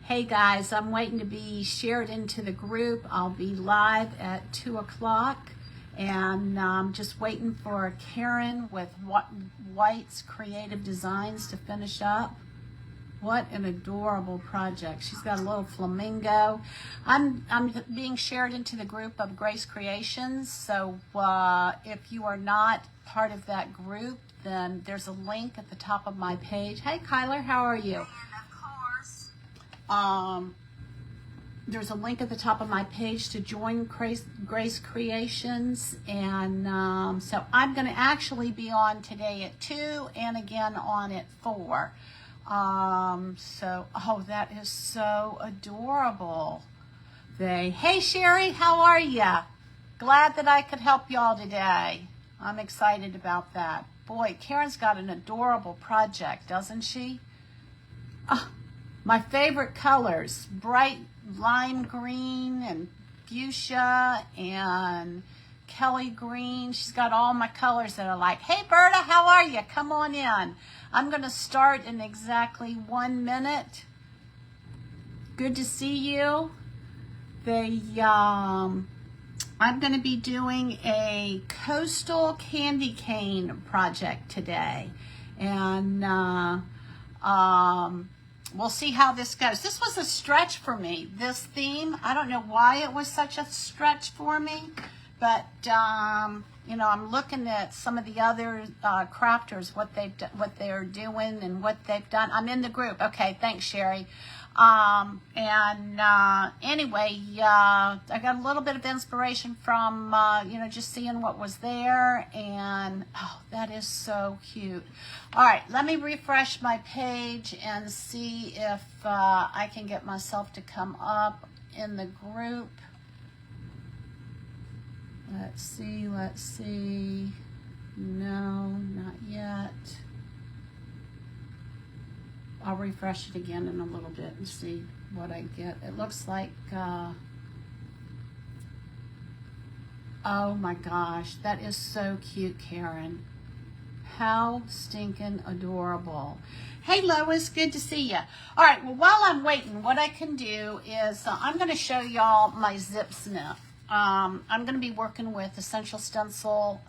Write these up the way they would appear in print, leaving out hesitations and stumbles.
Hey guys, I'm waiting to be shared into the group. I'll be live at 2 o'clock, and I'm just waiting for Karen with White's Creative Designs to finish up. What an adorable project. She's got a little flamingo. I'm being shared into the group of Grace Creations, so if you are not part of that group, then there's a link at the top of my page. Hey Kyler, how are you? There's a link at the top of my page to join Grace Creations, and so I'm going to actually be on today at 2 and again on at 4. Oh, that is so adorable. Hey Sherry, how are ya? Glad that I could help y'all today. I'm excited about that. Boy, Karen's got an adorable project, doesn't she? My favorite colors, bright lime green and fuchsia and Kelly green. She's got all my colors that are like, hey Berta, how are you? Come on in. I'm going to start in exactly 1 minute. Good to see you. I'm going to be doing a coastal candy cane project today. And we'll see how this goes. This was a stretch for me, this theme. I don't know why it was such a stretch for me, but you know, I'm looking at some of the other crafters, what they're doing and what they've done. I'm in the group. Okay, thanks, Sherry. Anyway, I got a little bit of inspiration from, you know, just seeing what was there, and oh, that is so cute. All right, let me refresh my page and see if I can get myself to come up in the group. Let's see. No, not yet. I'll refresh it again in a little bit and see what I get. It looks like, oh my gosh, that is so cute, Karen. How stinking adorable. Hey Lois, good to see you. All right, well, while I'm waiting, what I can do is I'm going to show y'all my zip snip. I'm going to be working with Essential Stencils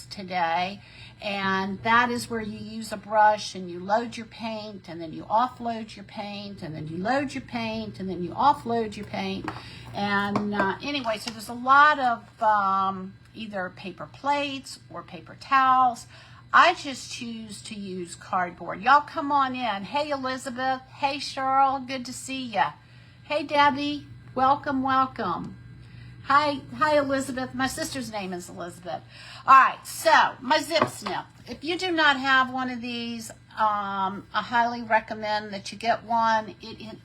today, and that is where you use a brush and you load your paint, and then you offload your paint, and then you load your paint, and then you offload your paint. And anyway, so there's a lot of either paper plates or paper towels. I just choose to use cardboard. Y'all come on in. Hey Elizabeth. Hey Cheryl. Good to see ya. Hey Debbie. Welcome, welcome. Hi Elizabeth. My sister's name is Elizabeth. All right, so my zip snip. If you do not have one of these, I highly recommend that you get one.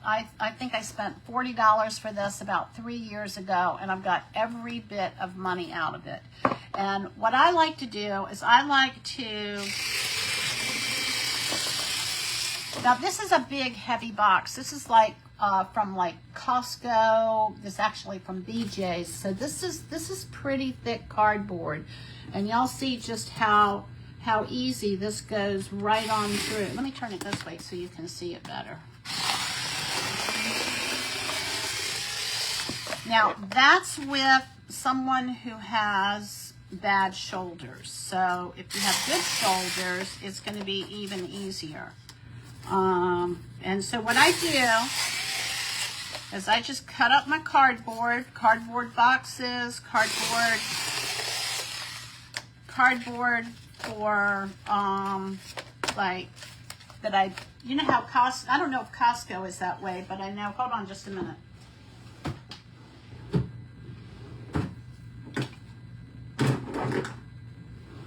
I think I spent $40 for this about 3 years ago, and I've got every bit of money out of it. And what I like to do is I like to, now this is a big heavy box. This is like from like Costco. This is actually from BJ's. So this is pretty thick cardboard, and y'all see just how easy this goes right on through. Let me turn it this way so you can see it better. Now that's with someone who has bad shoulders. So if you have good shoulders, it's going to be even easier. And so what I do is I just cut up my cardboard boxes, cardboard for, like, that you know how I don't know if Costco is that way, but I know, hold on just a minute.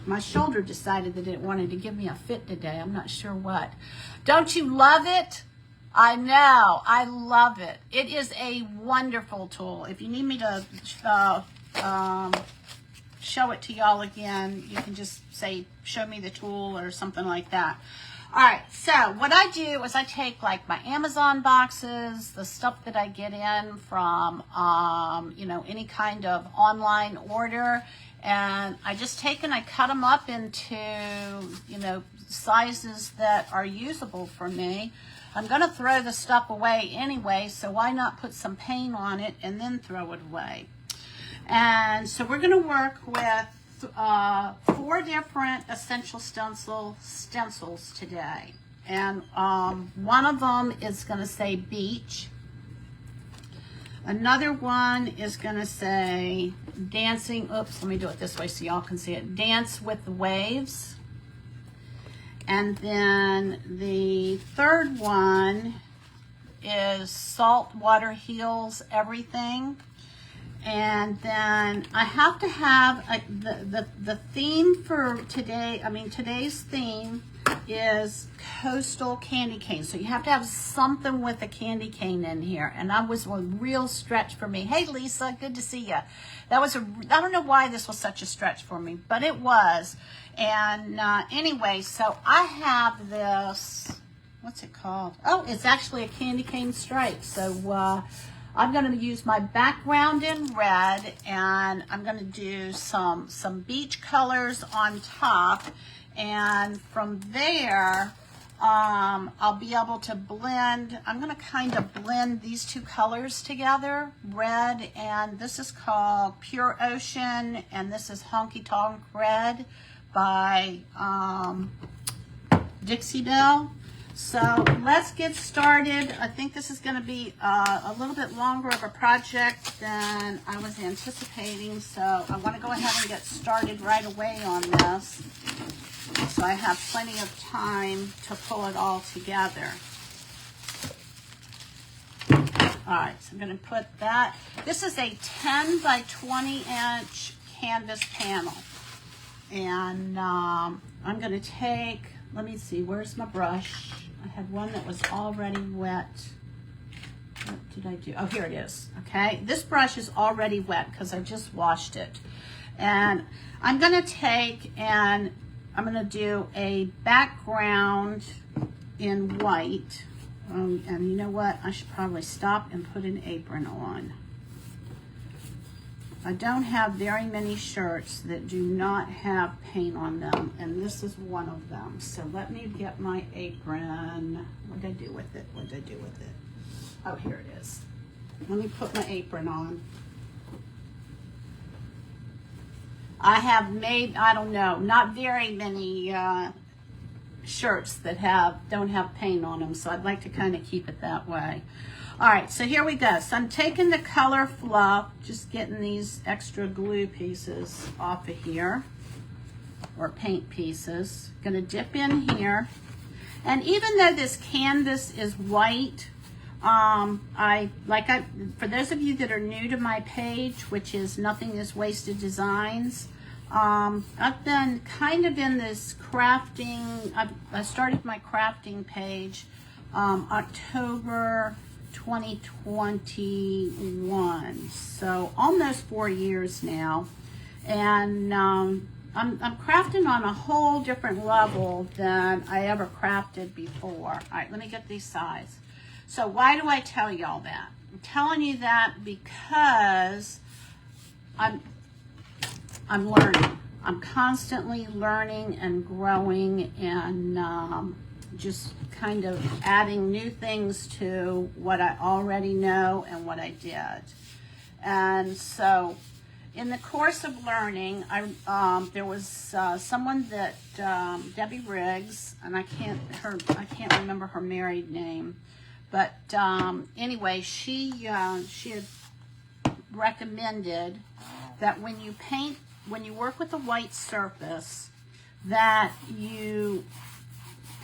My shoulder decided that it wanted to give me a fit today. I'm not sure what. Don't you love it? I know. I love it. It is a wonderful tool. If you need me to show it to y'all again, you can just say, show me the tool or something like that. All right, so what I do is I take like my Amazon boxes, the stuff that I get in from, you know, any kind of online order, and I just take and I cut them up into, you know, sizes that are usable for me. I'm going to throw the stuff away anyway, so why not put some paint on it and then throw it away? And so we're going to work with 4 different essential stencils today. And one of them is going to say beach. Another one is going to say dancing. Oops, let me do it this way so y'all can see it. Dance with the waves. And then the third one is salt water heals everything. And then I have to have the theme for today. I mean, today's theme is coastal candy cane. So you have to have something with a candy cane in here. And that was a real stretch for me. Hey, Lisa, good to see you. That was I don't know why this was such a stretch for me, but it was. And anyway, so I have this, what's it called? Oh, it's actually a candy cane stripe. So I'm going to use my background in red, and I'm going to do some beach colors on top, and from there I'll be able to blend. I'm going to kind of blend these 2 colors together, red, and this is called Pure Ocean, and this is Honky Tonk Red by Dixie Belle. So let's get started. I think this is going to be a little bit longer of a project than I was anticipating. So I want to go ahead and get started right away on this, so I have plenty of time to pull it all together. All right, so I'm going to put that. This is a 10 by 20 inch canvas panel. And I'm going to take, let me see, where's my brush? I had one that was already wet. What did I do? Oh, here it is. Okay, this brush is already wet because I just washed it. And I'm going to take and I'm going to do a background in white. And you know what? I should probably stop and put an apron on. I don't have very many shirts that do not have paint on them, and this is one of them. So let me get my apron. What did I do with it? What did I do with it? Oh, here it is. Let me put my apron on. I have made, I don't know, not very many shirts that don't have paint on them, so I'd like to kind of keep it that way. All right, so here we go. So I'm taking the color fluff, just getting these extra glue pieces off of here, or paint pieces. Gonna dip in here. And even though this canvas is white, for those of you that are new to my page, which is Nothing is Wasted Designs, I've been kind of in this crafting, I started my crafting page October 2021, so almost 4 years now, and I'm crafting on a whole different level than I ever crafted before. All right, let me get these sides. So why do I tell y'all that? I'm telling you that because I'm learning. I'm constantly learning and growing, and just kind of adding new things to what I already know and what I did. And so in the course of learning, there was someone that Debbie Riggs, and I can't remember her married name, but anyway, she had recommended that when you work with a white surface, that you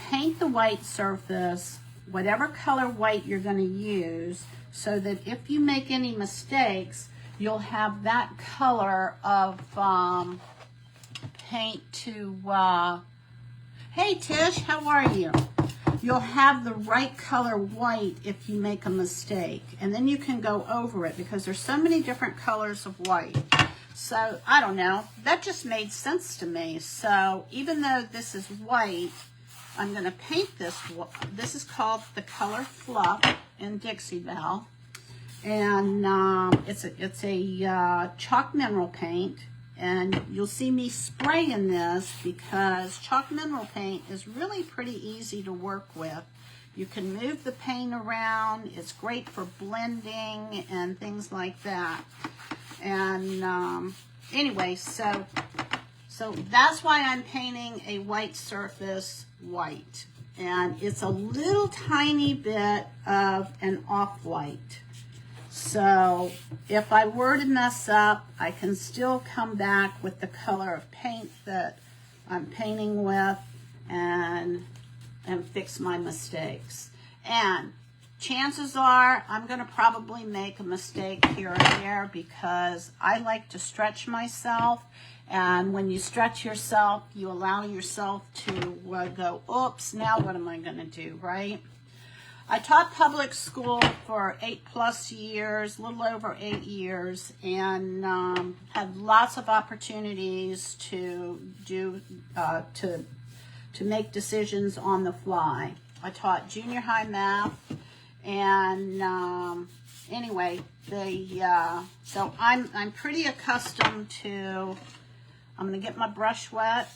paint the white surface, whatever color white you're going to use, so that if you make any mistakes, you'll have that color of paint to, hey Tish, how are you? You'll have the right color white if you make a mistake, and then you can go over it, because there's so many different colors of white. So I don't know, that just made sense to me. So even though this is white, I'm going to paint this. This is called the color Fluff in Dixie Belle, and it's a chalk mineral paint. And you'll see me spraying this because chalk mineral paint is really pretty easy to work with. You can move the paint around. It's great for blending and things like that. And anyway, so that's why I'm painting a white surface white. And it's a little tiny bit of an off-white. So if I were to mess up, I can still come back with the color of paint that I'm painting with and fix my mistakes. And chances are I'm going to probably make a mistake here or there because I like to stretch myself. And when you stretch yourself, you allow yourself to go, oops, now what am I going to do, right? I taught public school for 8+ years, a little over 8 years, and had lots of opportunities to do, to make decisions on the fly. I taught junior high math, and anyway, so I'm pretty accustomed to. I'm going to get my brush wet.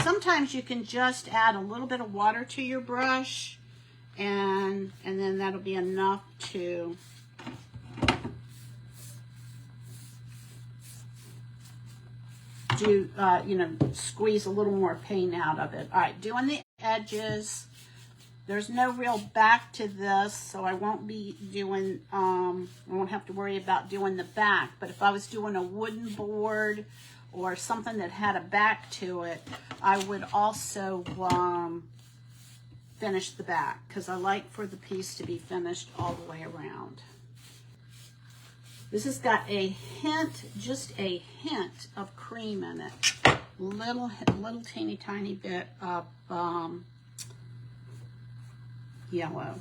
Sometimes you can just add a little bit of water to your brush, and then that'll be enough to do, squeeze a little more paint out of it. All right, doing the edges. There's no real back to this, so I won't be doing, I won't have to worry about doing the back. But if I was doing a wooden board or something that had a back to it, I would also finish the back because I like for the piece to be finished all the way around. This has got a hint, just a hint of cream in it. Little teeny tiny bit of yellow.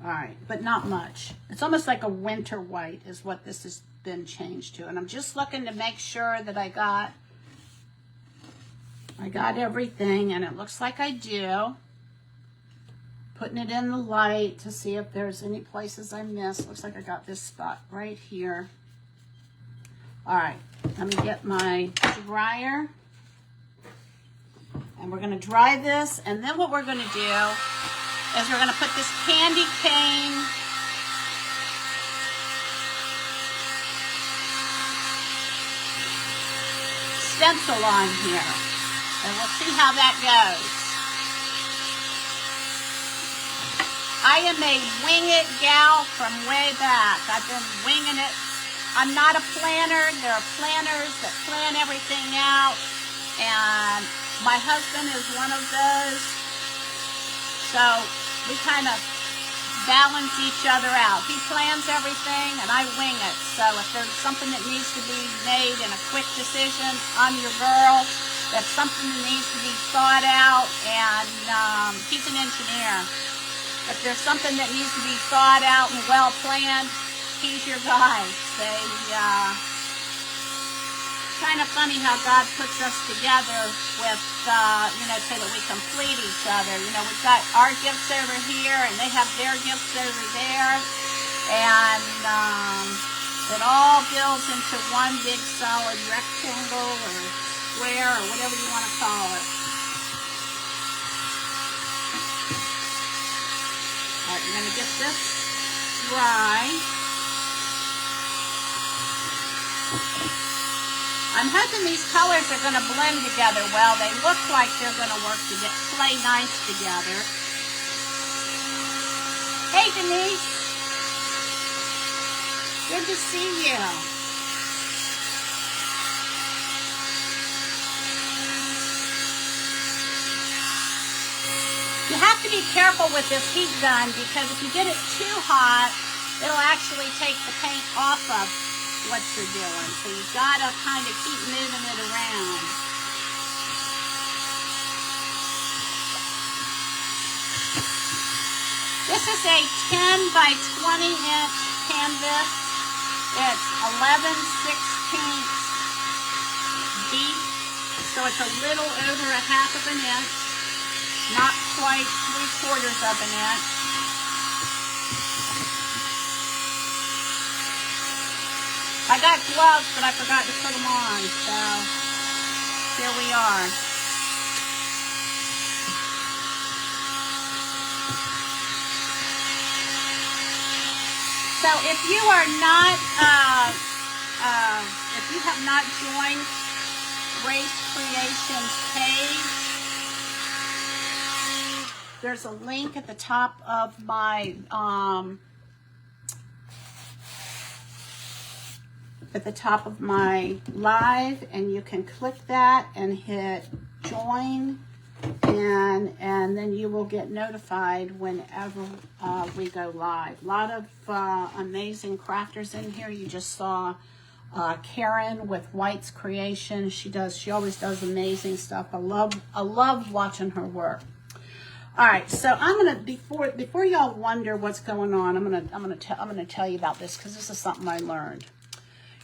All right, but not much. It's almost like a winter white is what this has been changed to. And I'm just looking to make sure that I got everything, and it looks like I do. Putting it in the light to see if there's any places I missed. Looks like I got this spot right here. All right, let me get my dryer. And we're gonna dry this, and then what we're gonna do is we're gonna put this candy cane stencil on here, and we'll see how that goes. I am a wing it gal from way back. I've been winging it. I'm not a planner. There are planners that plan everything out, and my husband is one of those. So we kind of balance each other out. He plans everything and I wing it. So if there's something that needs to be made in a quick decision, I'm your girl. That's something that needs to be thought out, and he's an engineer. If there's something that needs to be thought out and well planned, he's your guy. Kind of funny how God puts us together with, so that we complete each other. We've got our gifts over here, and they have their gifts over there, and it all builds into one big solid rectangle or square or whatever you want to call it. All right, we're going to get this dry. I'm hoping these colors are going to blend together well. They look like they're going to play nice together. Hey, Denise. Good to see you. You have to be careful with this heat gun because if you get it too hot, it'll actually take the paint off of what you're doing. So you've got to kind of keep moving it around. This is a 10 by 20 inch canvas. It's 11/16 deep. So it's a little over a half of an inch. Not quite 3/4 of an inch. I got gloves, but I forgot to put them on, so here we are. So if you are not, if you have not joined Grace Creations page, there's a link at the top of my live, and you can click that and hit join, and then you will get notified whenever we go live. A lot of amazing crafters in here. You just saw Karen with White's Creation. She always does amazing stuff. I love watching her work. All right, so I'm gonna before y'all wonder what's going on, I'm gonna tell you about this, because this is something I learned.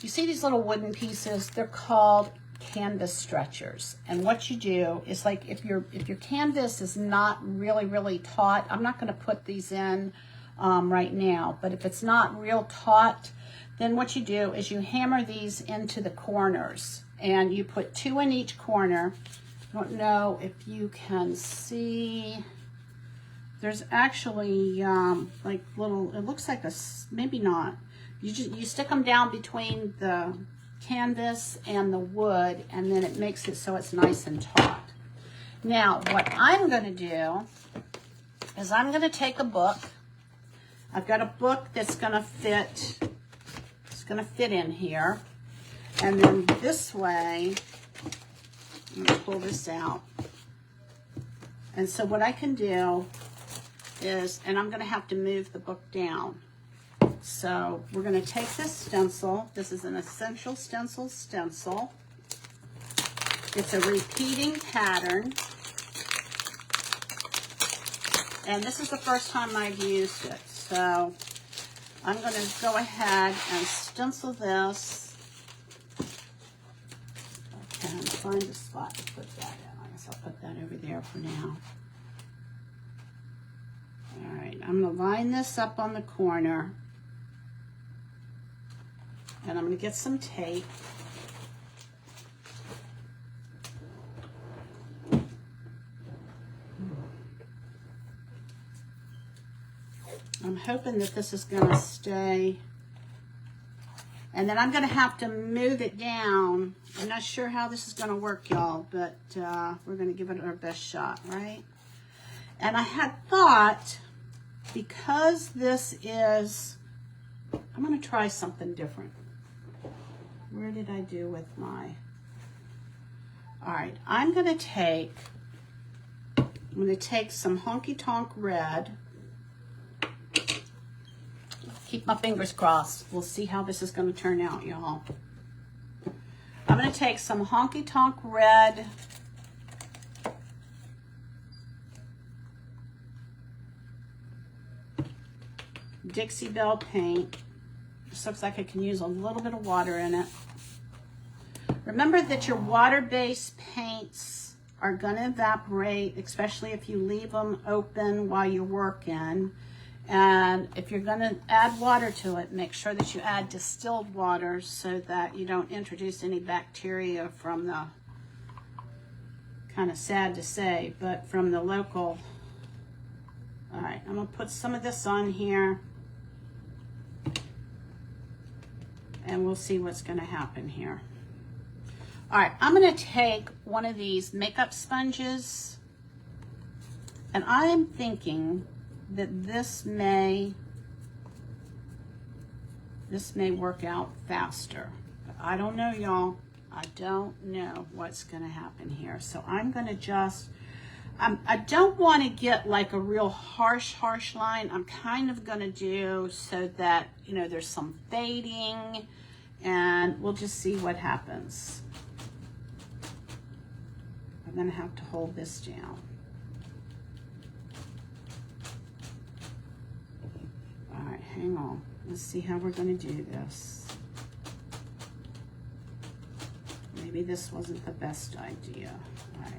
You see these little wooden pieces? They're called canvas stretchers. And what you do is, like, if your canvas is not really taut, I'm not going to put these in right now, but if it's not real taut, then what you do is you hammer these into the corners, and you put 2 in each corner. I don't know if you can see. There's actually like little, it looks like maybe not. You stick them down between the canvas and the wood, and then it makes it so it's nice and taut. Now, what I'm going to do is I'm going to take a book. I've got a book that's going to fit. It's going to fit in here, and then this way, I'm going to pull this out. And so what I can do is, and I'm going to have to move the book down. So we're going to take this stencil. This is an Essential Stencil stencil. It's a repeating pattern. And this is the first time I've used it. So I'm going to go ahead and stencil this. Okay, and find a spot to put that in. I guess I'll put that over there for now. All right, I'm going to line this up on the corner. And I'm going to get some tape. I'm hoping that this is going to stay. And then I'm going to have to move it down. I'm not sure how this is going to work, y'all, but we're going to give it our best shot, right? And I had thought, because this is, I'm going to try something different. Where did I do with my, all right, I'm going to take some Honky Tonk Red. Keep my fingers crossed. We'll see how this is going to turn out, y'all. I'm going to take some Honky Tonk Red. Dixie Belle paint. This looks like it can use a little bit of water in it. Remember that your water-based paints are going to evaporate, especially if you leave them open while you're working. And if you're going to add water to it, make sure that you add distilled water so that you don't introduce any bacteria from the, kind of sad to say, but from the local. All right, I'm going to put some of this on here. And we'll see what's going to happen here. All right, I'm going to take one of these makeup sponges, and I am thinking that this may work out faster. But I don't know, y'all. I don't know what's going to happen here. So I'm going to just, I don't want to get like a real harsh line. I'm kind of going to do so that, you know, there's some fading, and we'll just see what happens. I'm going to have to hold this down. All right, hang on. Let's see how we're going to do this. Maybe this wasn't the best idea. All right.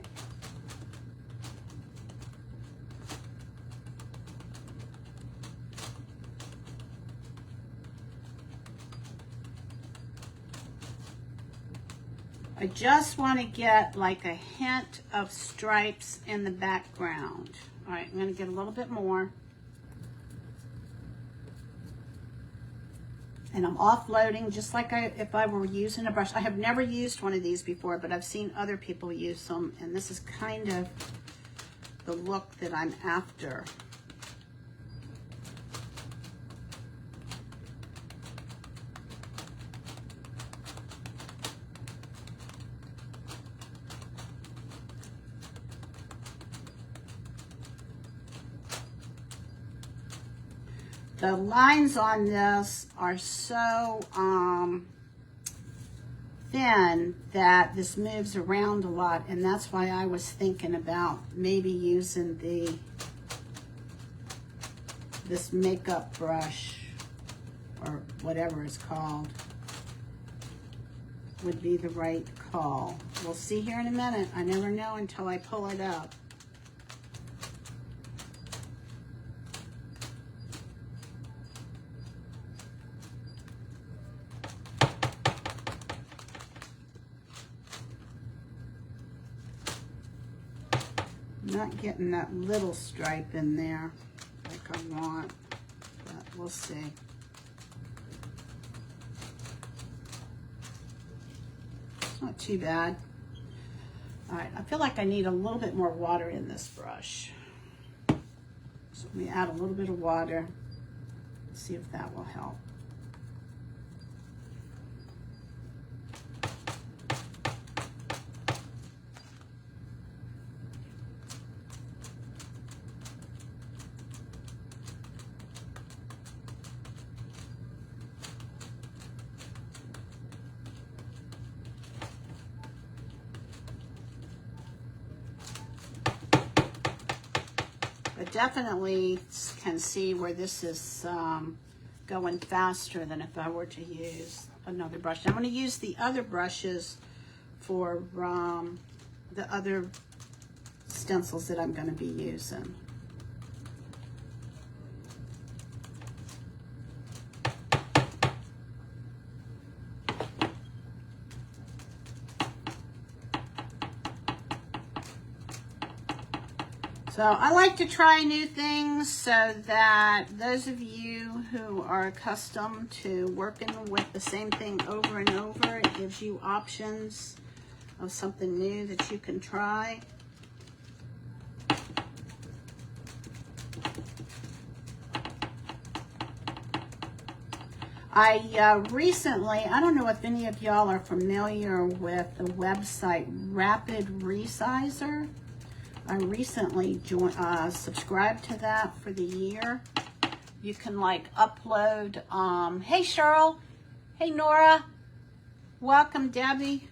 I just want to get like a hint of stripes in the background. All right, I'm going to get a little bit more. And I'm offloading just like if I were using a brush. I have never used one of these before, but I've seen other people use them, and this is kind of the look that I'm after. The lines on this are so thin that this moves around a lot, and that's why I was thinking about maybe using this makeup brush, or whatever it's called, would be the right call. We'll see here in a minute. I never know until I pull it up. Not getting that little stripe in there like I want, but we'll see. It's not too bad. All right, I feel like I need a little bit more water in this brush. So let me add a little bit of water, see if that will help. But definitely can see where this is going faster than if I were to use another brush. I'm going to use the other brushes for the other stencils that I'm going to be using. So I like to try new things so that those of you who are accustomed to working with the same thing over and over, it gives you options of something new that you can try. I recently, I don't know if any of y'all are familiar with the website Rapid Resizer. I recently subscribed to that for the year. You can like upload, hey Cheryl, hey Nora, welcome Debbie.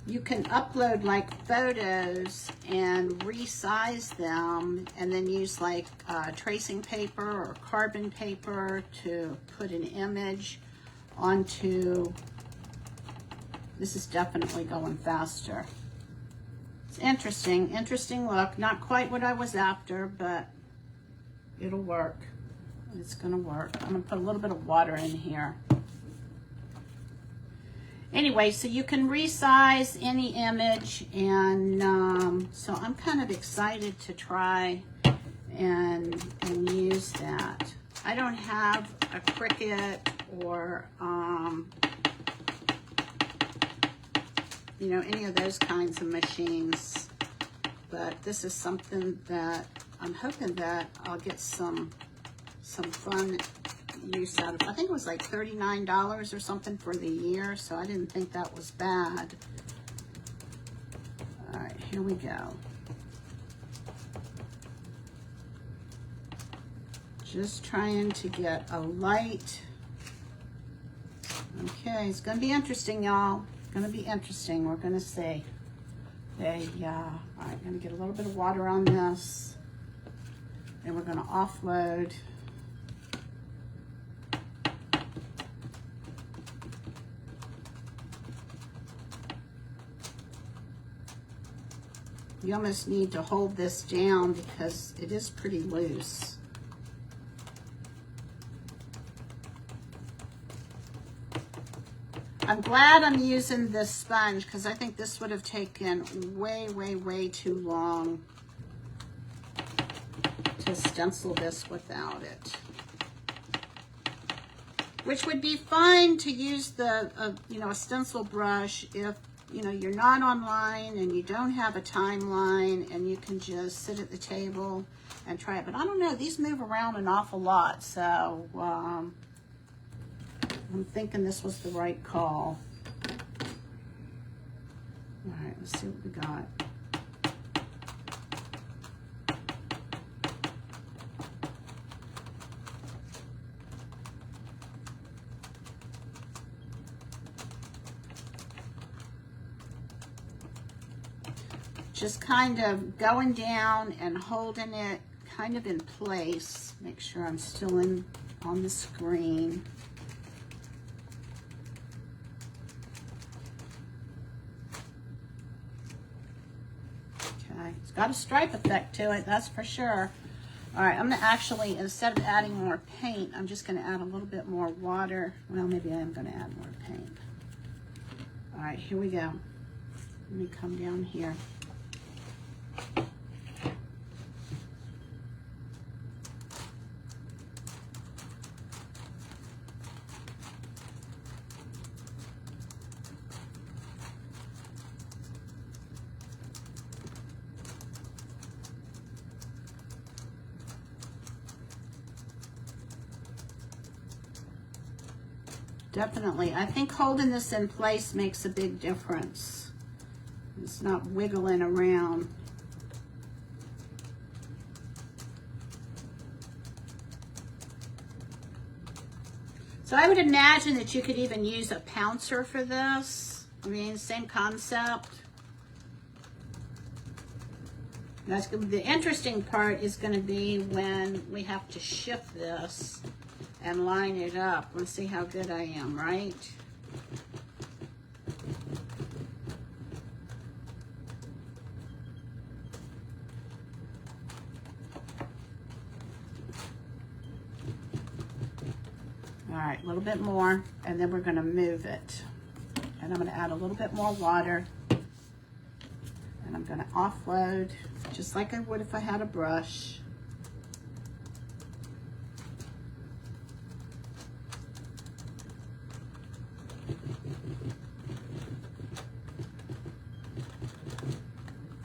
You can upload like photos and resize them, and then use like tracing paper or carbon paper to put an image onto. This is definitely going faster. It's interesting look. Not quite what I was after, but it'll work. It's gonna work. I'm gonna put a little bit of water in here. Anyway, so you can resize any image, and so I'm kind of excited to try and use that. I don't have a Cricut or you know, any of those kinds of machines, but this is something that I'm hoping that I'll get some fun use out of. I think it was like $39 or something for the year, so I didn't think that was bad. All right, here we go. Just trying to get a light. Okay, it's gonna be interesting, y'all. Going to be interesting. We're going to see. All right, going to get a little bit of water on this, and we're going to offload. You almost need to hold this down because it is pretty loose. I'm glad I'm using this sponge because I think this would have taken way too long to stencil this without it. which would be fine to use the, you know, a stencil brush if, you know, you're not online and you don't have a timeline and you can just sit at the table and try it. But I don't know, these move around an awful lot, so I'm thinking this was the right call. All right, let's see what we got. Just kind of going down and holding it kind of in place. Make sure I'm still on the screen. Okay, it's got a stripe effect to it, that's for sure. All right, I'm gonna actually, instead of adding more paint, I'm just gonna add a little bit more water. Well, maybe I am gonna add more paint. All right, here we go. Let me come down here. Definitely. I think holding this in place makes a big difference. It's not wiggling around. So I would imagine that you could even use a pouncer for this. I mean, same concept. That's gonna, the interesting part is going to be when we have to shift this and line it up. Let's see how good I am, right? All right, a little bit more, and then we're going to move it. And I'm going to add a little bit more water. And I'm going to offload, just like I would if I had a brush.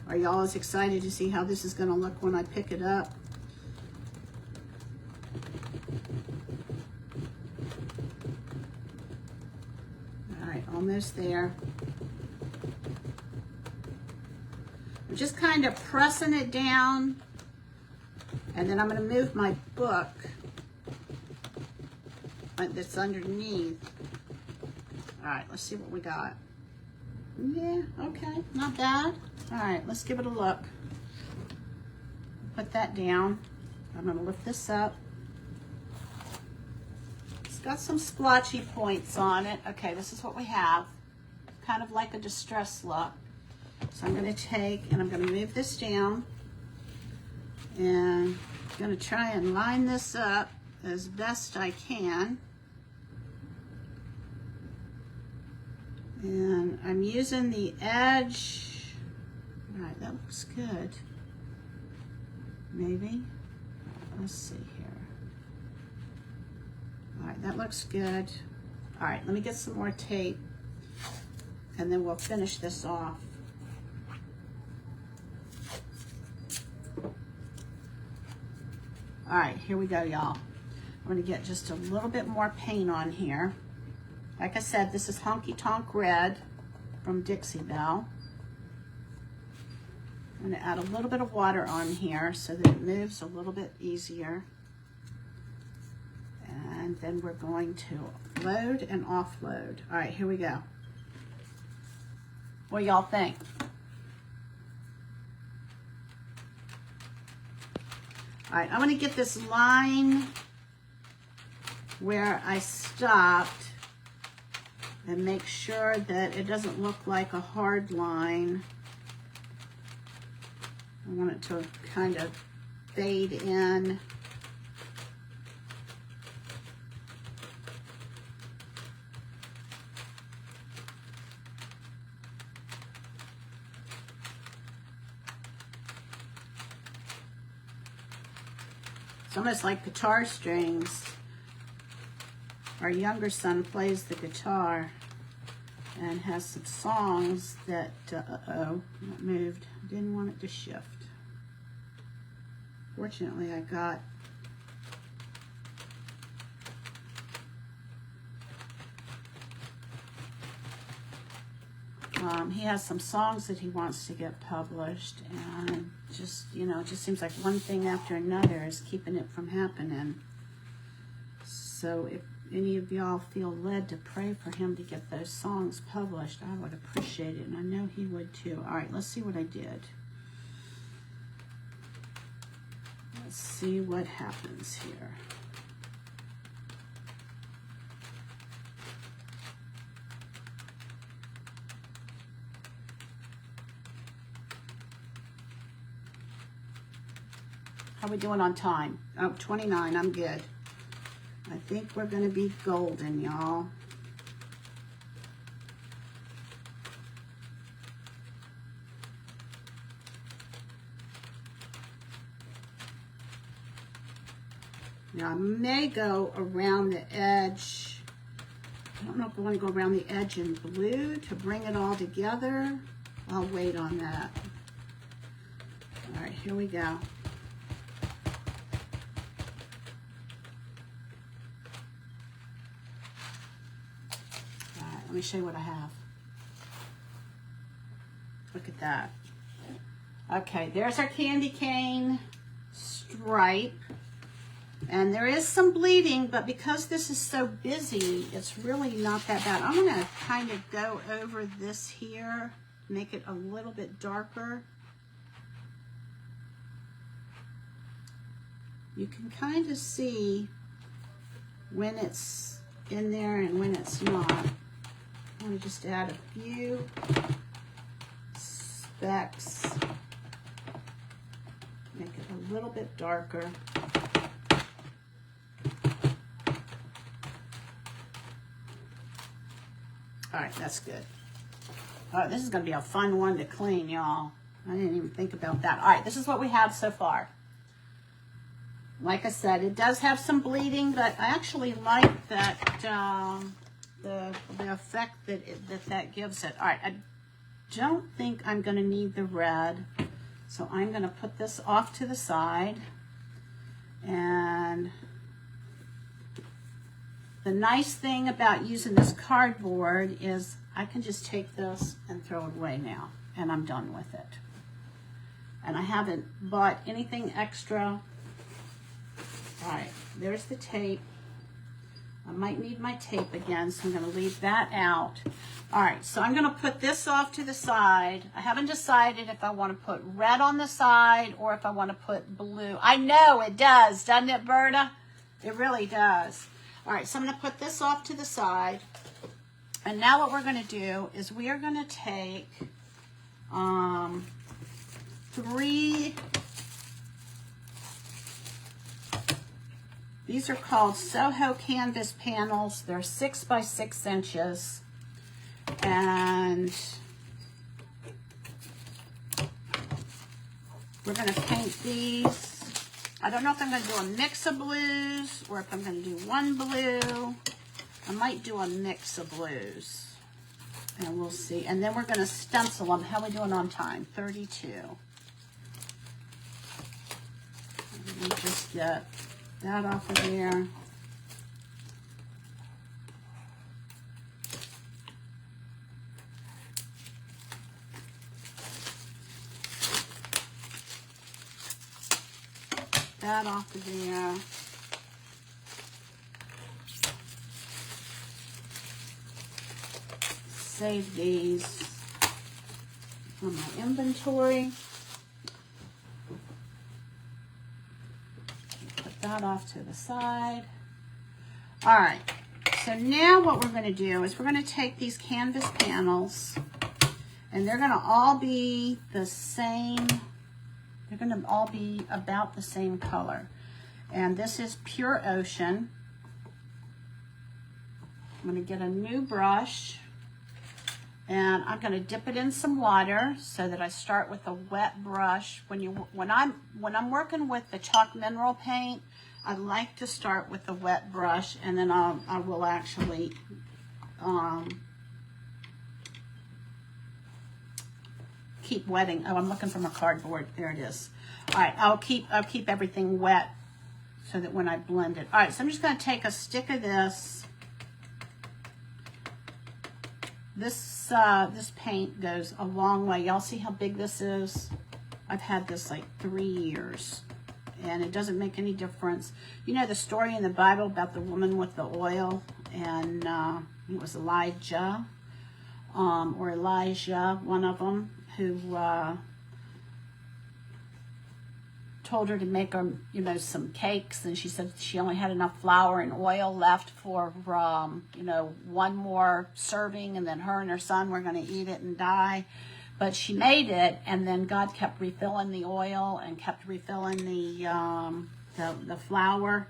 Are y'all as excited to see how this is going to look when I pick it up? All right, almost there. I'm just kind of pressing it down, and then I'm going to move my book that's underneath. All right, let's see what we got. Yeah, okay, not bad. All right, let's give it a look. Put that down. I'm going to lift this up. It's got some splotchy points on it. Okay, this is what we have. Kind of like a distress look. So I'm going to take and I'm going to move this down. And I'm going to try and line this up as best I can. And I'm using the edge. All right, that looks good. Maybe. Let's see here. All right, that looks good. All right, let me get some more tape and then we'll finish this off. All right, here we go, y'all. I'm gonna get just a little bit more paint on here. Like I said, this is Honky Tonk Red from Dixie Belle. I'm gonna add a little bit of water on here so that it moves a little bit easier. And then we're going to load and offload. All right, here we go. What do y'all think? All right, I'm gonna get this line where I stopped and make sure that it doesn't look like a hard line. I want it to kind of fade in. It's almost like guitar strings. our younger son plays the guitar and has some songs that, uh-oh, it moved. Didn't want it to shift. Fortunately, I got he has some songs that he wants to get published, and just, you know, it just seems like one thing after another is keeping it from happening. So if any of y'all feel led to pray for him to get those songs published, I would appreciate it, and I know he would too. All right, let's see what I did. Let's see what happens here. How are we doing on time? Oh, 29, I'm good. I think we're gonna be golden, y'all. Now I may go around the edge. I don't know if I want to go around the edge in blue to bring it all together. I'll wait on that. All right, here we go. Let me show you what I have. Look at that. Okay, there's our candy cane stripe. And there is some bleeding, but because this is so busy, it's really not that bad. I'm going to kind of go over this here, make it a little bit darker. You can kind of see when it's in there and when it's not. I'm going to just add a few specks, make it a little bit darker. All right, that's good. All right, this is going to be a fun one to clean, y'all. I didn't even think about that. All right, this is what we have so far. Like I said, it does have some bleeding, but I actually like that the effect that gives it. All right, I don't think I'm going to need the red, so I'm going to put this off to the side. And the nice thing about using this cardboard is I can just take this and throw it away now, and I'm done with it. And I haven't bought anything extra. All right, there's the tape. I might need my tape again, so I'm going to leave that out. All right, so I'm going to put this off to the side. I haven't decided if I want to put red on the side or if I want to put blue. I know it does, doesn't it, Berta? It really does. All right, so I'm going to put this off to the side. And now what we're going to do is we are going to take 3... These are called Soho canvas panels. They're 6 by 6 inches. And we're going to paint these. I don't know if I'm going to do a mix of blues or if I'm going to do one blue. I might do a mix of blues. And we'll see. And then we're going to stencil them. How are we doing on time? 32. Let me just get that off of there. That off of there. Save these from my inventory. That off to the side. All right, so now what we're going to do is we're going to take these canvas panels, and they're going to all be the same. They're going to all be about the same color. And this is Pure Ocean. I'm going to get a new brush, and I'm going to dip it in some water so that I start with a wet brush. When I'm working with the chalk mineral paint, I like to start with the wet brush, and then I will actually keep wetting. Oh, I'm looking for my cardboard. There it is. All right, I'll keep everything wet so that when I blend it. All right, so I'm just going to take a stick of this. This paint goes a long way. Y'all see how big this is? I've had this like 3 years, and it doesn't make any difference. You know the story in the Bible about the woman with the oil, and it was Elijah, or Elijah, one of them, who told her to make her, you know, some cakes, and she said she only had enough flour and oil left for, you know, one more serving, and then her and her son were going to eat it and die. But she made it, and then God kept refilling the oil and kept refilling the flour.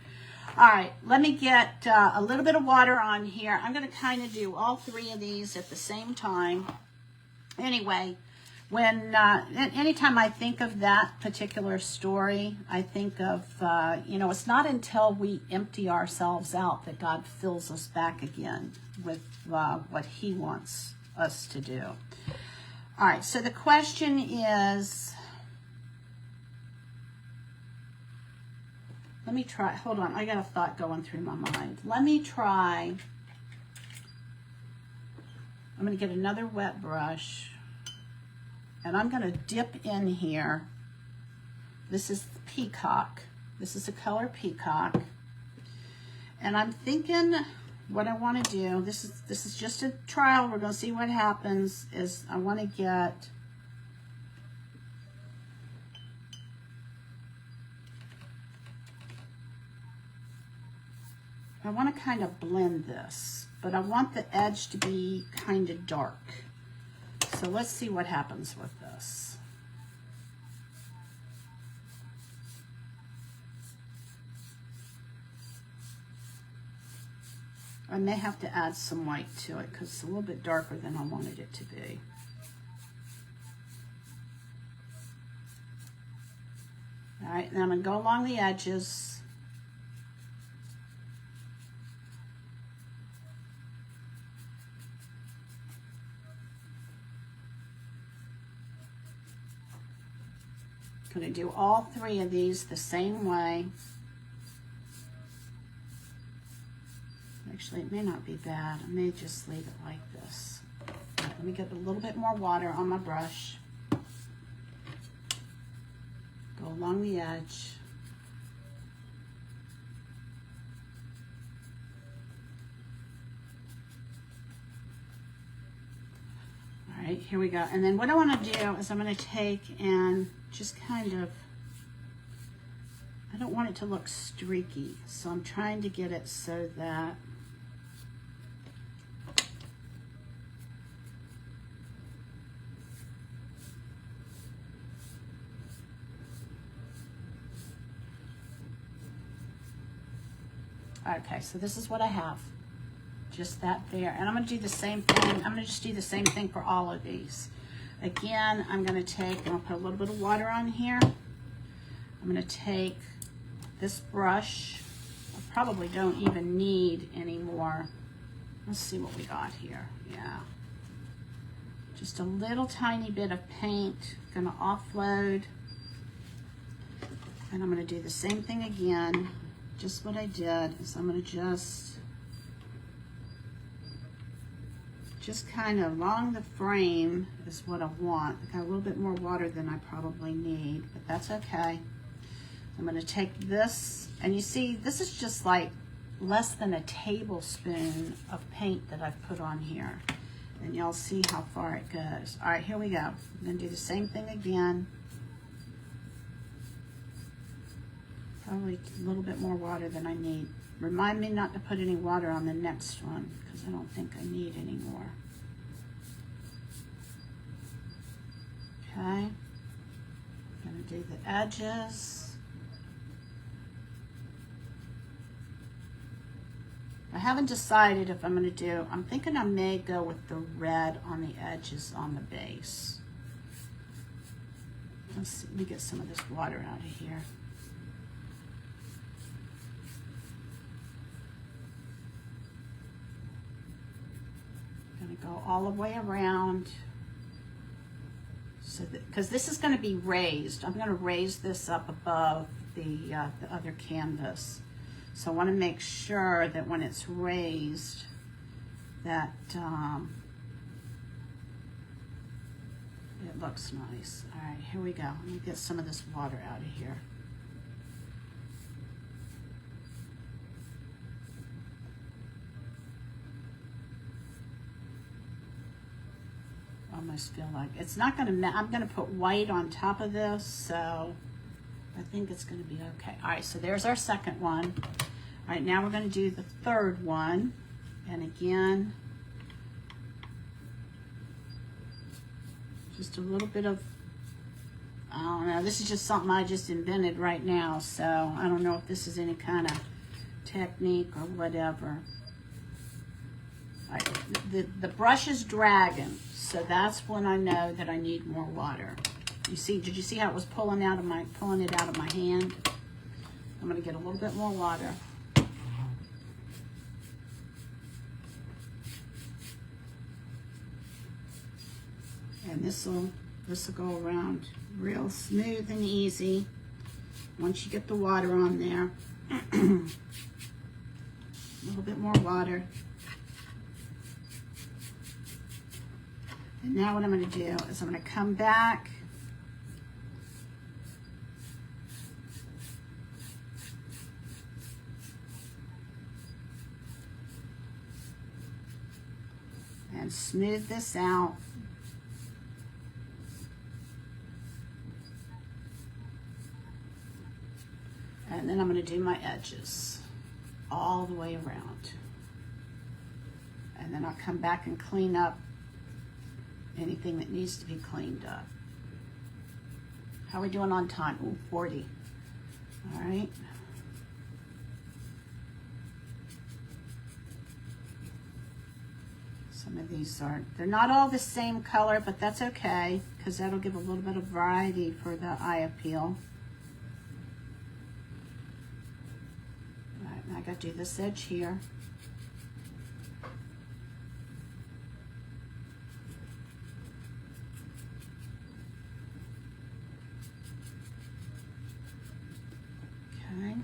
All right, let me get a little bit of water on here. I'm going to kind of do all 3 of these at the same time. Anyway, when anytime I think of that particular story, I think of, you know, it's not until we empty ourselves out that God fills us back again with what he wants us to do. All right, so the question is, let me try, hold on, I got a thought going through my mind. Let me try, I'm going to get another wet brush, and I'm going to dip in here. This is Peacock. This is the color Peacock. And I'm thinking what I want to do, this is just a trial, we're going to see what happens, is I want to kind of blend this, but I want the edge to be kind of dark. So let's see what happens with this. I may have to add some white to it because it's a little bit darker than I wanted it to be. All right, now I'm going to go along the edges. I'm going to do all 3 of these the same way. Actually, it may not be bad. I may just leave it like this. Right, let me get a little bit more water on my brush. Go along the edge. All right, here we go. And then what I want to do is I'm going to take and just kind of, I don't want it to look streaky, so I'm trying to get it so that okay, so this is what I have. Just that there. And I'm going to do the same thing. I'm going to just do the same thing for all of these. Again, I'm going to take, and I'll put a little bit of water on here. I'm going to take this brush. I probably don't even need any more. Let's see what we got here. Yeah. Just a little tiny bit of paint. Going to offload. And I'm going to do the same thing again. Just what I did is I'm going to just kind of along the frame is what I want. I got a little bit more water than I probably need, but that's okay. I'm going to take this, and you see this is just like less than a tablespoon of paint that I've put on here, and y'all see how far it goes. All right, here we go. I'm going to do the same thing again. Probably a little bit more water than I need. Remind me not to put any water on the next one because I don't think I need any more. Okay. I'm going to do the edges. I haven't decided if I'm going to do, I'm thinking I may go with the red on the edges on the base. Let's see, let me get some of this water out of here. go all the way around. So because this is going to be raised, I'm going to raise this up above the other canvas. So I want to make sure that when it's raised, that it looks nice. All right, here we go. Let me get some of this water out of here. Almost feel like it's not going to, I'm going to put white on top of this, so I think it's going to be okay. All right, so there's our second one. All right, now we're going to do the third one. And again, just a little bit of, I don't know, this is just something I just invented right now, so I don't know if this is any kind of technique or whatever. All right, the brush is dragging, so that's when I know that I need more water. You see, did you see how it was pulling it out of my hand? I'm gonna get a little bit more water. And this will go around real smooth and easy once you get the water on there. A little bit more water. And now what I'm going to do is I'm going to come back and smooth this out. And then I'm going to do my edges all the way around. And then I'll come back and clean up anything that needs to be cleaned up. How are we doing on time? Ooh, 40. All right. Some of these they're not all the same color, but that's okay, because that'll give a little bit of variety for the eye appeal. All right, now I got to do this edge here. Okay.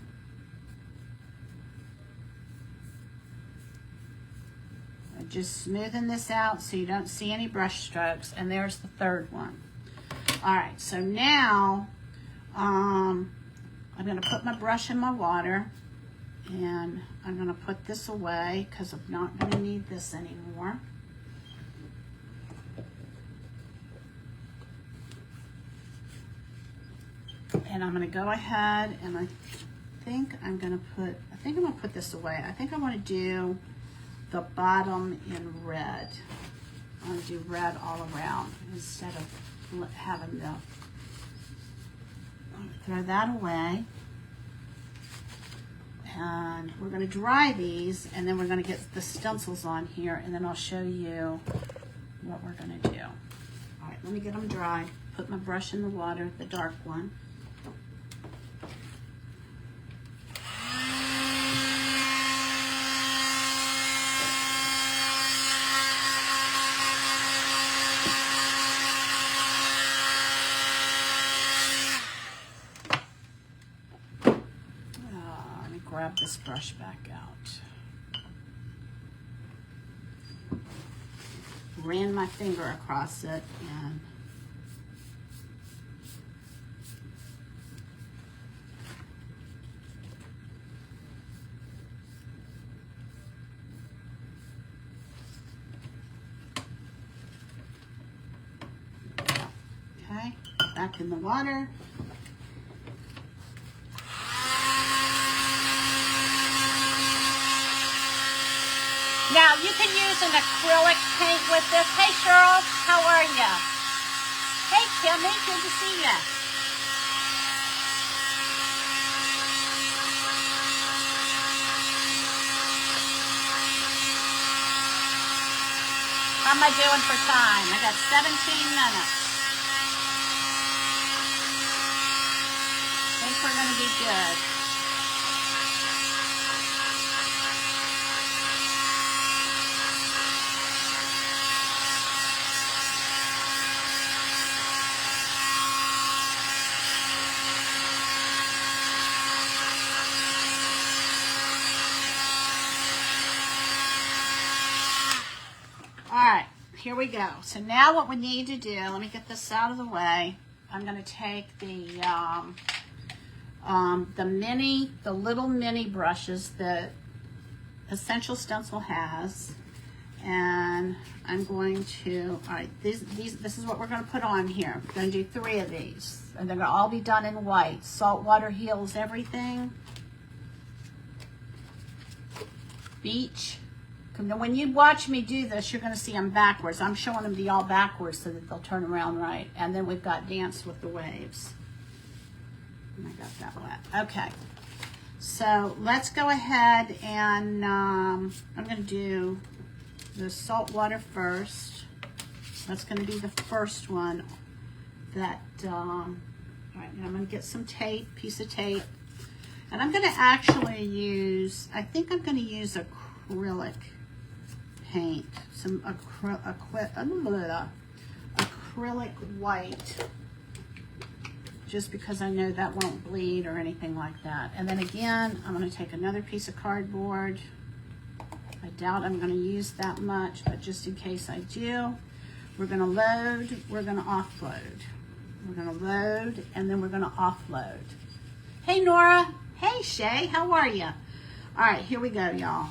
Just smoothing this out so you don't see any brush strokes. And there's the third one. All right, so now I'm going to put my brush in my water, and I'm going to put this away because I'm not going to need this anymore. And I'm going to go ahead and I think I'm going to put this away. I think I want to do the bottom in red. I want to do red all around instead of having the, throw that away. And we're going to dry these, and then we're going to get the stencils on here, and then I'll show you what we're going to do. All right, let me get them dry. Put my brush in the water, the dark one. Grab this brush back out. Ran my finger across it and okay, back in the water. Now, you can use an acrylic paint with this. Hey, Cheryl, how are you? Hey, Kimmy, good to see you. How am I doing for time? I got 17 minutes. I think we're going to be good. here we go. So now what we need to do, let me get this out of the way. I'm going to take the little mini brushes that Essential Stencil has, and I'm going to, all right, this is what we're going to put on here. We're going to do 3 of these, and they're going to all be done in white. Saltwater heals everything. Beach. When you watch me do this, you're going to see them backwards. I'm showing them the all backwards so that they'll turn around right. And then we've got Dance with the Waves. And I got that wet. Okay. So let's go ahead and I'm going to do the salt water first. That's going to be the first one. That, all right, now I'm going to get some tape, piece of tape. And I'm going to actually use, I think I'm going to use acrylic paint, some acrylic white, just because I know that won't bleed or anything like that. And then again, I'm going to take another piece of cardboard. I doubt I'm going to use that much, but just in case I do, we're going to load, we're going to offload. We're going to load, and then we're going to offload. Hey, Nora. Hey, Shay. How are you? All right, here we go, y'all.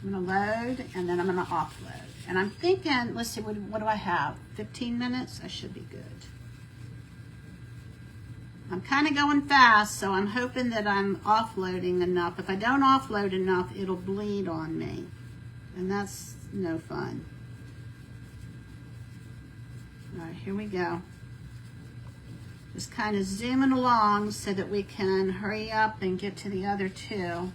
I'm going to load, and then I'm going to offload. And I'm thinking, let's see, what do I have? 15 minutes? I should be good. I'm kind of going fast, so I'm hoping that I'm offloading enough. If I don't offload enough, it'll bleed on me. And that's no fun. All right, here we go. Just kind of zooming along so that we can hurry up and get to the other 2.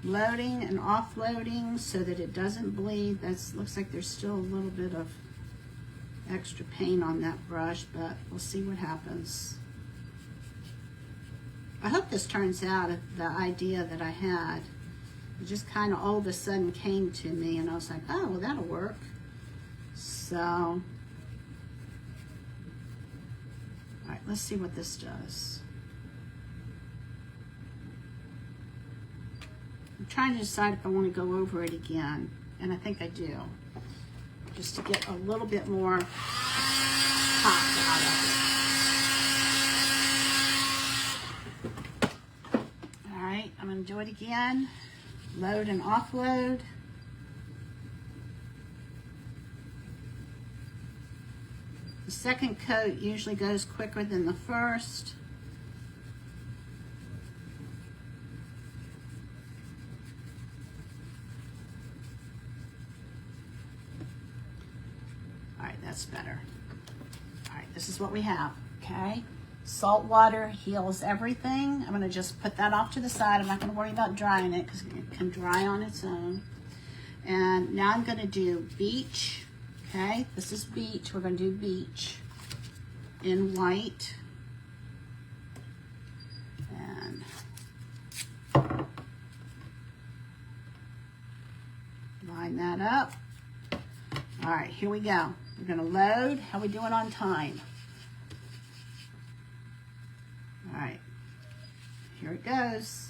Loading and offloading so that it doesn't bleed. That looks like there's still a little bit of extra paint on that brush, but we'll see what happens. I hope this turns out the idea that I had. It just kind of all of a sudden came to me, and I was like, oh, well, that'll work. So, all right, let's see what this does. I'm trying to decide if I want to go over it again, and I think I do, just to get a little bit more pop out of it. All right, I'm going to do it again. Load and offload. The second coat usually goes quicker than the first. All right, that's better. All right, this is what we have, okay? Salt water heals everything. I'm going to just put that off to the side. I'm not going to worry about drying it because it can dry on its own. And now I'm going to do beach. Okay, this is beach. We're going to do beach in white. And line that up. All right, here we go. We're going to load. How are we doing on time? All right, here it goes.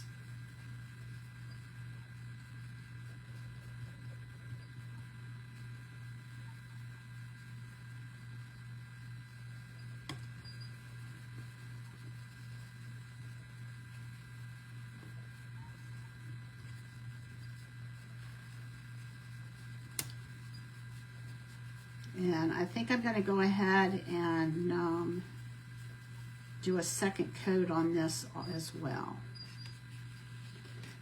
And I think I'm going to go ahead and do a second coat on this as well.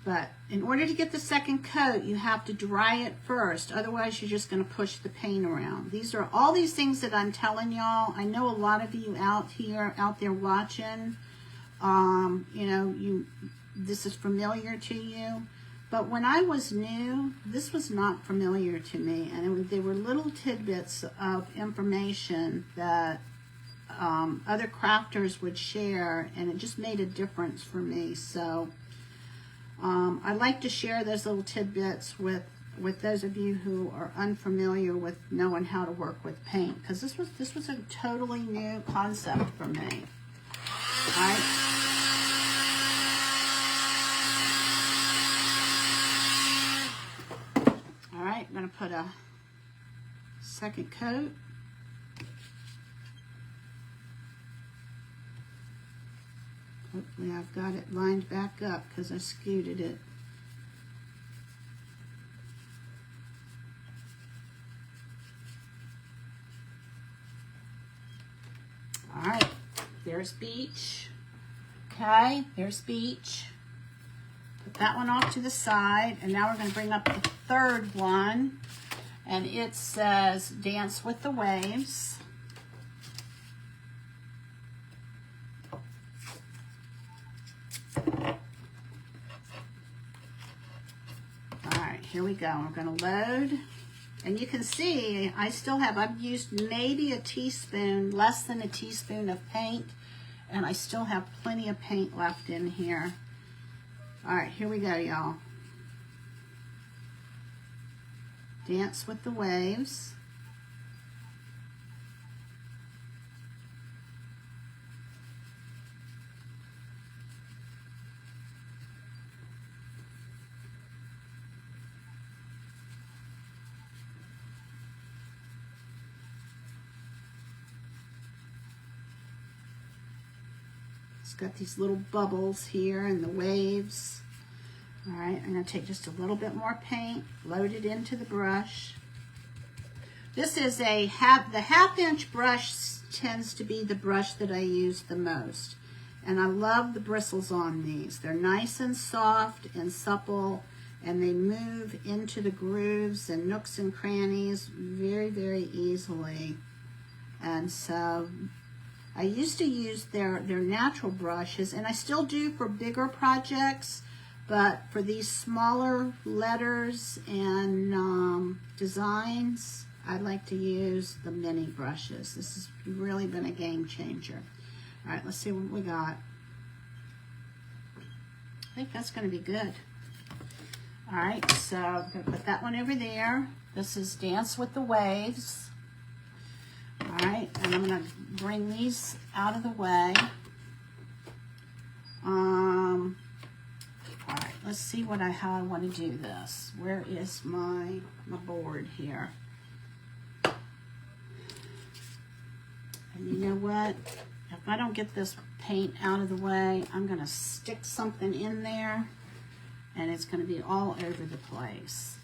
But in order to get the second coat, you have to dry it first. Otherwise, you're just going to push the paint around. These are all these things that I'm telling y'all. I know a lot of you out there watching, you know, this is familiar to you. But when I was new, this was not familiar to me. And they were little tidbits of information that other crafters would share, and it just made a difference for me. So I like to share those little tidbits with with those of you who are unfamiliar with knowing how to work with paint, because this was a totally new concept for me. All right. All right, I'm going to put a second coat. Hopefully I've got it lined back up because I scooted it. All right, there's Beach. Okay, there's Beach. Put that one off to the side, and now we're going to bring up the third one, and it says Dance with the Waves. Here we go. We're going to load. And you can see I've used maybe a teaspoon, less than a teaspoon of paint. And I still have plenty of paint left in here. All right, here we go, y'all. Dance with the Waves. It's got these little bubbles here and the waves. All right, I'm going to take just a little bit more paint, load it into the brush. This is the half-inch brush tends to be the brush that I use the most. And I love the bristles on these. They're nice and soft and supple, and they move into the grooves and nooks and crannies very, very easily. And so I used to use their natural brushes, and I still do for bigger projects, but for these smaller letters and designs, I like to use the mini brushes. This has really been a game changer. All right, let's see what we got. I think that's going to be good. All right, so I'm going to put that one over there. This is Dance with the Waves. All right, and I'm going to bring these out of the way. All right, let's see how I want to do this. Where is my board here? And you know what? If I don't get this paint out of the way, I'm going to stick something in there, and it's going to be all over the place.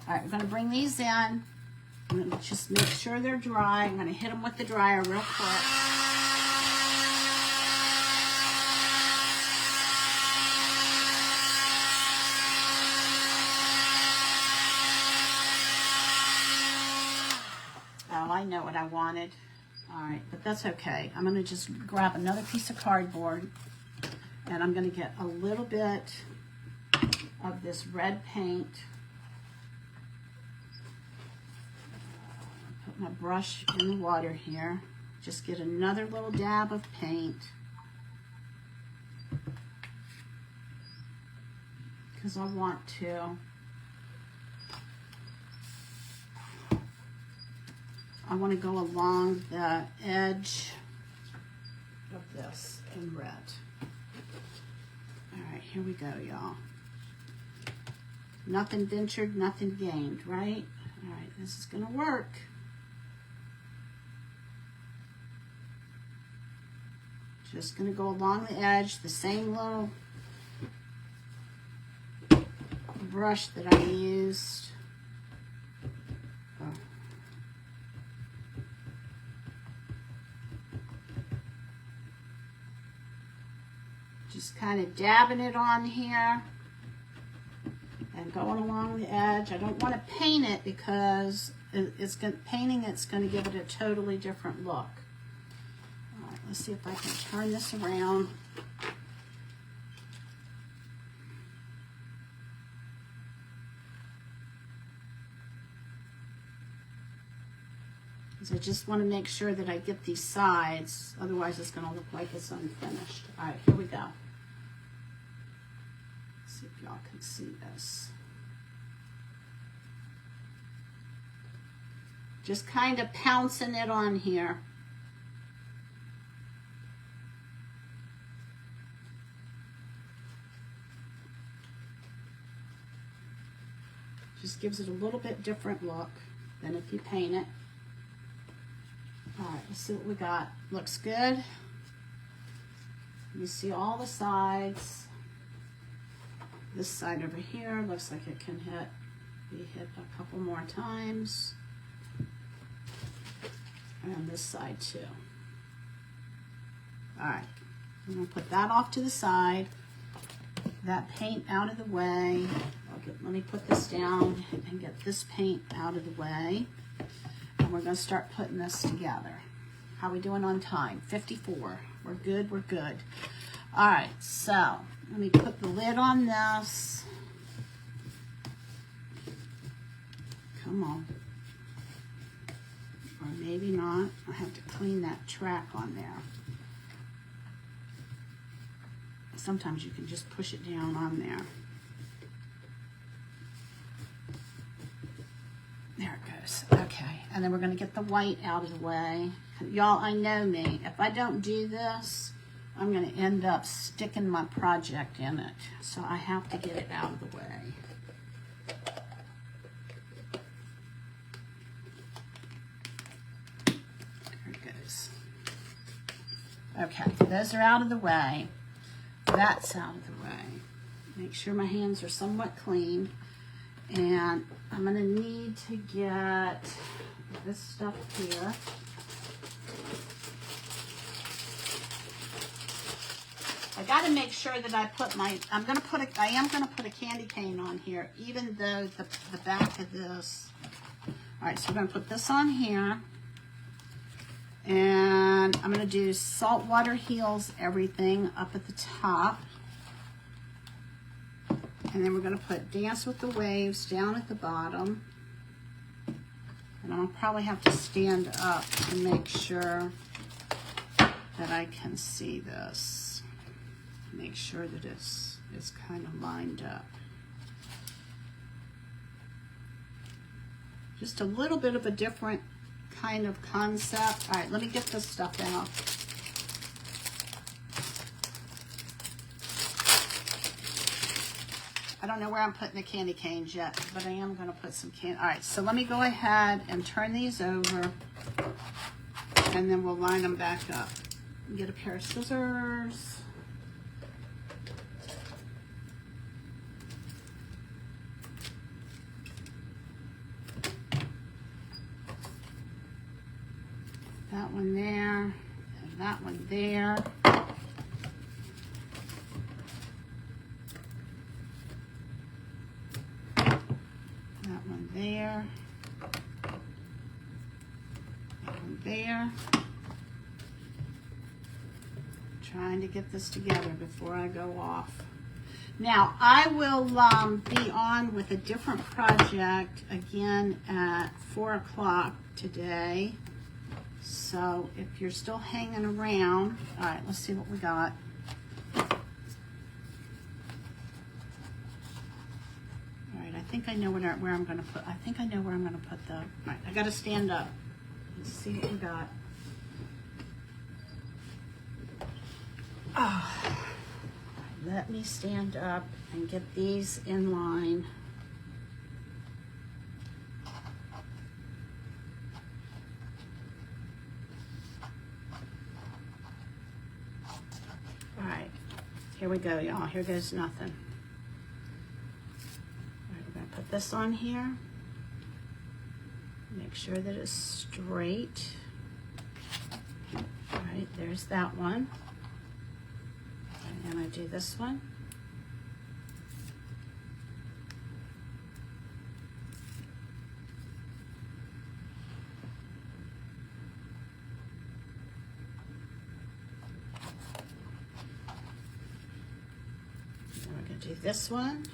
All right, we're going to bring these in. I'm going to just make sure they're dry. I'm going to hit them with the dryer real quick. Oh, I know what I wanted. All right, but that's okay. I'm going to just grab another piece of cardboard, and I'm going to get a little bit of this red paint. Put my brush in the water here. Just get another little dab of paint, because I want to. I want to go along the edge of this in red. All right, here we go, y'all. Nothing ventured, nothing gained, right? All right, this is going to work. Just going to go along the edge, the same little brush that I used. Just kind of dabbing it on here and going along the edge. I don't want to paint it because painting it's going to give it a totally different look. All right, let's see if I can turn this around. I just want to make sure that I get these sides, otherwise it's going to look like it's unfinished. All right, here we go. Let's see if y'all can see this. Just kind of pouncing it on here. Just gives it a little bit different look than if you paint it. All right, let's see what we got. Looks good. You see all the sides. This side over here looks like it can be hit a couple more times. And this side too. All right, I'm gonna put that off to the side. That paint out of the way. Let me put this down and get this paint out of the way. And we're gonna start putting this together. How we doing on time? 54. We're good, we're good. All right, so let me put the lid on this. Come on. Or maybe not. I have to clean that track on there. Sometimes you can just push it down on there. There it goes. Okay, and then we're gonna get the white out of the way. Y'all, I know me. If I don't do this, I'm gonna end up sticking my project in it. So I have to get it out of the way. There it goes. Okay, those are out of the way. That's out of the way. Make sure my hands are somewhat clean. And I'm gonna need to get this stuff here. I gotta make sure that I put I am gonna put a candy cane on here, even though the back of this. All right, so we're gonna put this on here. And I'm gonna do Saltwater Heals Everything up at the top. And then we're gonna put Dance with the Waves down at the bottom. And I'll probably have to stand up to make sure that I can see this. Make sure that it's kind of lined up. Just a little bit of a different kind of concept. All right, let me get this stuff out. I don't know where I'm putting the candy canes yet, but I am going to put some candy. All right, so let me go ahead and turn these over, and then we'll line them back up. Get a pair of scissors. That one there, and that one there. That one there. That one there. Trying to get this together before I go off. Now, I will be on with a different project again at 4 o'clock today. So if you're still hanging around, all right, let's see what we got. All right, I think I know where I'm going to put. I think I know where I'm going to put the. All right, I got to stand up. Let's see what we got. Oh, let me stand up and get these in line. All right, here we go, y'all. Here goes nothing. All right, we're gonna put this on here. Make sure that it's straight. All right, there's that one. And I do this one. And we're going to do this one.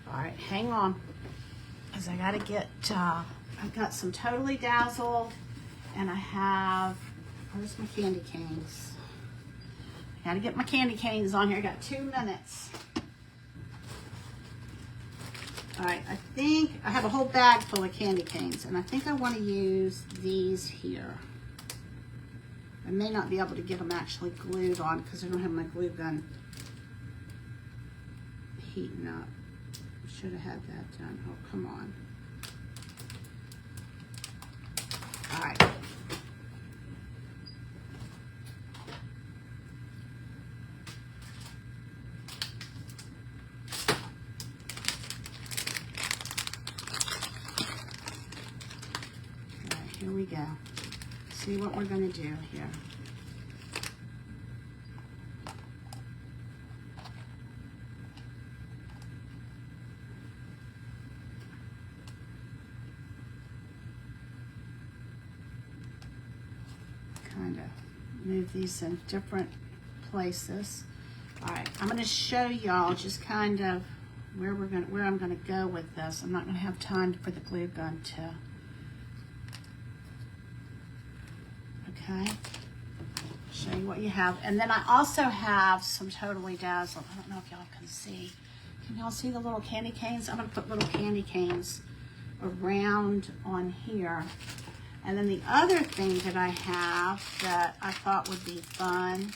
All right, hang on, because I got to get, I've got some Totally Dazzled, and I have, where's my candy canes? Gotta get my candy canes on here. I got 2 minutes. All right, I think I have a whole bag full of candy canes, and I think I want to use these here. I may not be able to get them actually glued on because I don't have my glue gun heating up. Should have had that done. Oh, come on. All right. Here we go. See what we're going to do here. Kind of move these in different places. All right, I'm going to show y'all just kind of where I'm going to go with this. I'm not going to have time for the glue gun to. Okay, show you what you have. And then I also have some Totally Dazzled. I don't know if y'all can see. Can y'all see the little candy canes? I'm going to put little candy canes around on here. And then the other thing that I have that I thought would be fun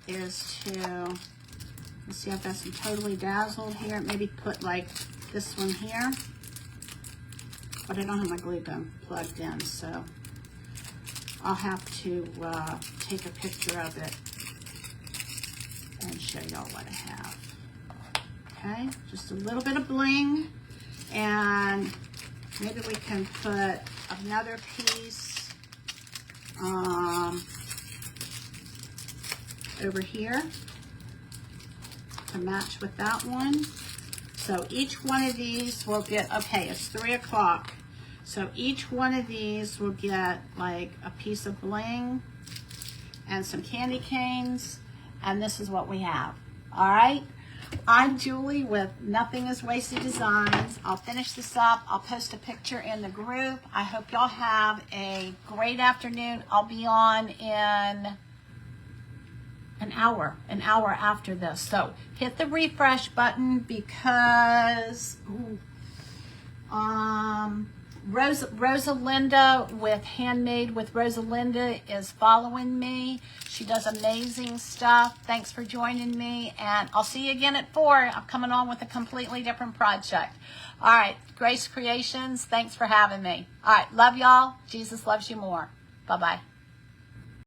is to, let's see, I've got some Totally Dazzled here. Maybe put like this one here. But I don't have my glue gun plugged in, so I'll have to take a picture of it and show y'all what I have. Okay, just a little bit of bling, and maybe we can put another piece over here to match with that one. So each one of these will get, okay, it's 3 o'clock. So each one of these will get like a piece of bling and some candy canes, and this is what we have. All right, I'm Julie with Nothing is Wasted Designs. I'll finish this up. I'll post a picture in the group. I hope y'all have a great afternoon. I'll be on in an hour after this. So hit the refresh button because Rosalinda with Handmade with Rosalinda is following me. She does amazing stuff. Thanks for joining me, and I'll see you again at 4. I'm coming on with a completely different project. All right, Grace Creations, thanks for having me. All right, love y'all. Jesus loves you more. Bye-bye.